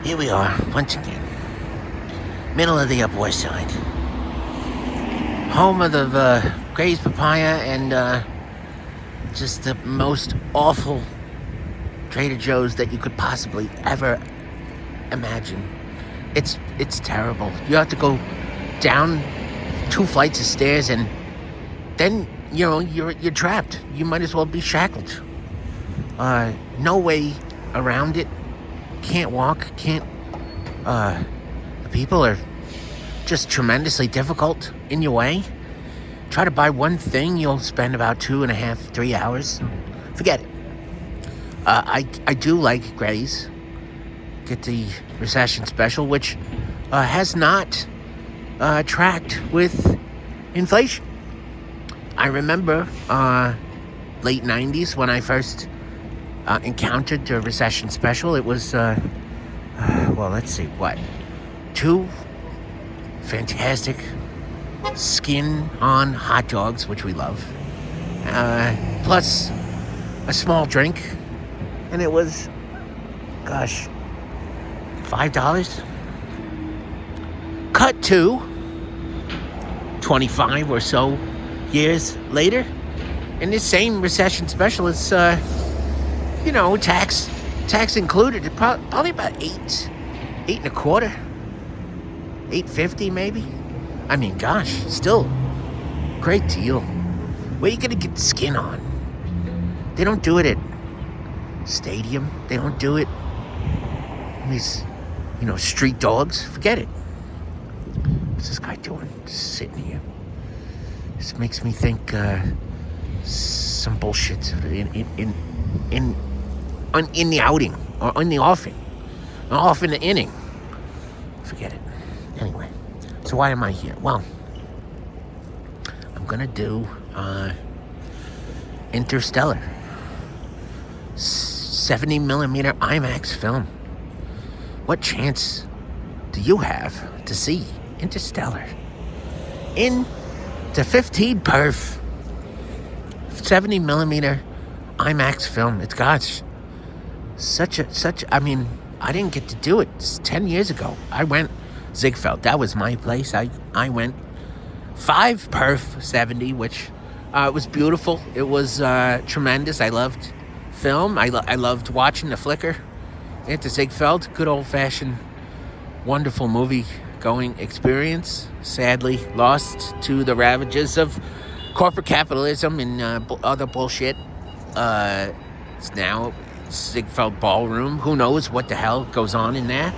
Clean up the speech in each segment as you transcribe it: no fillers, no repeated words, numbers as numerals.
Here we are, once again. Middle of the Upper West Side. Home of the Gray's Papaya and just the most awful Trader Joe's that you could possibly ever imagine. It's terrible. You have to go down 2 flights of stairs and then, you're trapped. You might as well be shackled. No way around it. Can't walk, the people are just tremendously difficult in your way. Try to buy one thing, you'll spend about 2.5, 3 hours. Forget it. I do like Gray's. Get the recession special, which has not tracked with inflation. I remember late 90s when I first encountered the recession special. It was, let's see, 2 fantastic skin-on hot dogs, which we love, plus a small drink, and it was, $5. Cut to 25 or so years later, and this same recession special is, tax included, probably about $8.25, $8.50 maybe. I mean, gosh, still great deal. Where you gonna get the skin on? They don't do it at Stadium. They don't do it in these, street dogs. Forget it. What's this guy doing? Just sitting here. This makes me think some bullshit in the outing or in the offing, off in the inning. Forget it. Anyway, so why am I here? Well, I'm gonna do Interstellar, 70mm IMAX film. What chance do you have to see Interstellar in the 15 perf 70mm IMAX film? It's I mean, I didn't get to do it. It's 10 years ago. I went Ziegfeld. That was my place. I went 5 perf 70, which was beautiful. It was tremendous. I loved film. I loved watching the flicker at the Ziegfeld. Good old-fashioned, wonderful movie-going experience. Sadly lost to the ravages of corporate capitalism and other bullshit. It's now Ziegfeld Ballroom. Who knows what the hell goes on in there?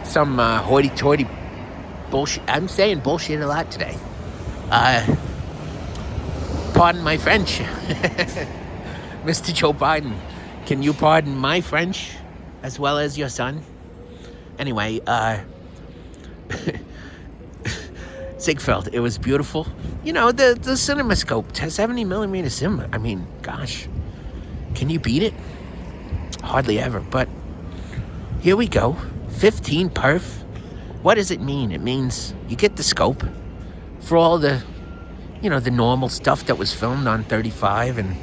Some hoity-toity bullshit. I'm saying bullshit a lot today. Pardon my French. Mr. Joe Biden, can you pardon my French as well as your son? Anyway, Ziegfeld, it was beautiful. The CinemaScope, 70mm cinema. I mean, gosh, can you beat it? Hardly ever, but here we go. 15 perf. What does it mean? It means you get the scope for all the, the normal stuff that was filmed on 35 and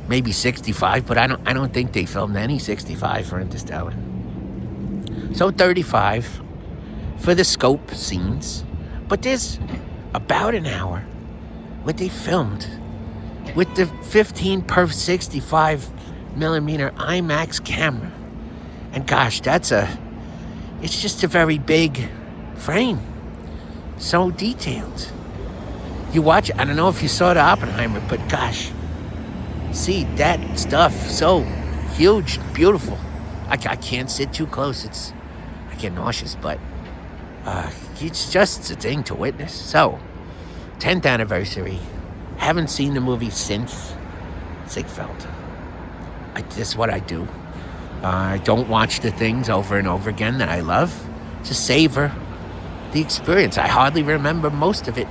maybe 65, but I don't think they filmed any 65 for Interstellar. So 35 for the scope scenes, but there's about an hour where they filmed with the 15 perf 65mm IMAX camera. And gosh, it's just a very big frame. So detailed. You watch, I don't know if you saw the Oppenheimer, but gosh, see that stuff, so huge, beautiful. I can't sit too close. I get nauseous, but it's just a thing to witness. So, 10th anniversary. Haven't seen the movie since Ziegfeld. This is what I do. I don't watch the things over and over again that I love. Just savor the experience. I hardly remember most of it,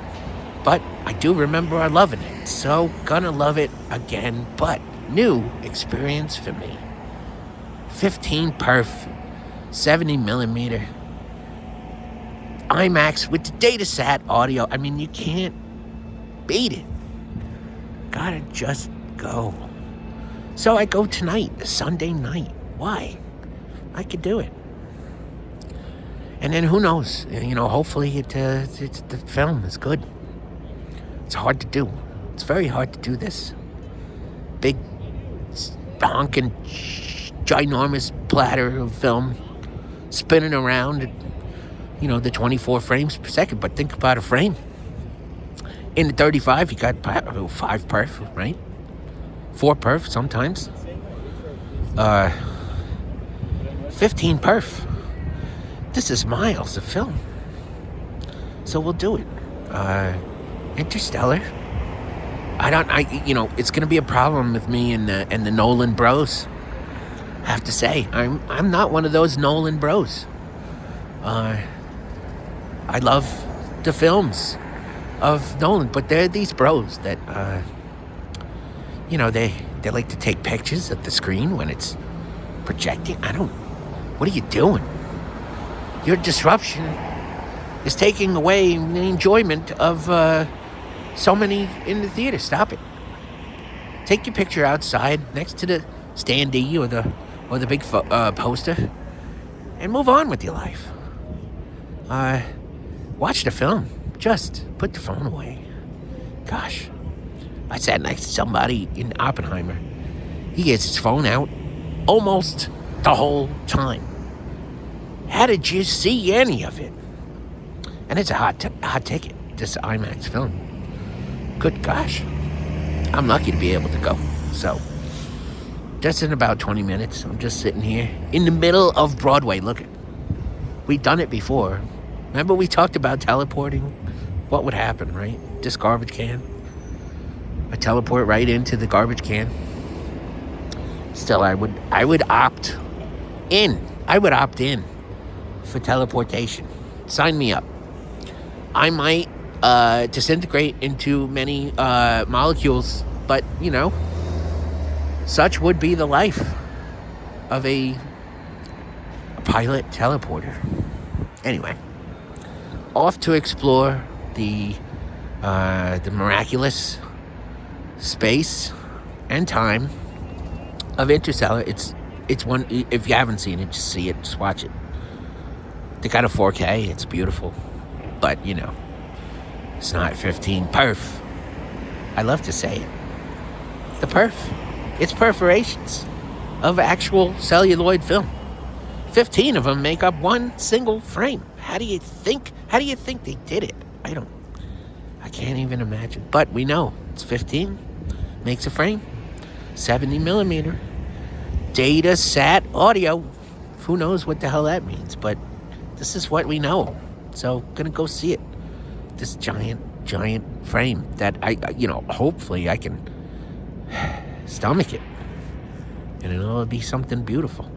but I do remember loving it. So, gonna love it again, but new experience for me. 15 perf, 70mm IMAX with the datasat audio. I mean, you can't beat it. Gotta just go. So I go tonight, Sunday night. Why? I could do it. And then who knows? Hopefully the film is good. It's hard to do. It's very hard to do this. Big, honking, ginormous platter of film spinning around at, the 24 frames per second. But think about a frame. In the 35, you got 5 perf, right? 4 perf sometimes. 15 perf. This is miles of film. So we'll do it. Interstellar. It's going to be a problem with me and the Nolan bros. I have to say, I'm not one of those Nolan bros. I love the films of Nolan, but they're these bros that, they like to take pictures of the screen when it's projecting. What are you doing? Your disruption is taking away the enjoyment of so many in the theater. Stop it. Take your picture outside next to the standee or the big poster and move on with your life. Watch the film. Just put the phone away. Gosh. I sat next to somebody in Oppenheimer. He gets his phone out almost the whole time. How did you see any of it? And it's a hot ticket, this IMAX film. Good gosh. I'm lucky to be able to go. So, just in about 20 minutes, I'm just sitting here in the middle of Broadway. Look, we've done it before. Remember we talked about teleporting? What would happen, right? This garbage can. I teleport right into the garbage can. Still, I would opt in. I would opt in for teleportation. Sign me up. I might disintegrate into many molecules, but, such would be the life of a pilot teleporter. Anyway, off to explore the miraculous space and time of Interstellar. It's one, if you haven't seen it, just see it, just watch it. They got a 4K, it's beautiful, but it's not 15 perf. I love to say it. The perf. It's perforations of actual celluloid film. 15 of them make up one single frame. How do you think they did it? I can't even imagine. But we know it's 15 makes a frame. 70 millimeter data sat audio. Who knows what the hell that means, but this is what we know. So gonna go see it. This giant frame that hopefully I can stomach it. And it'll be something beautiful.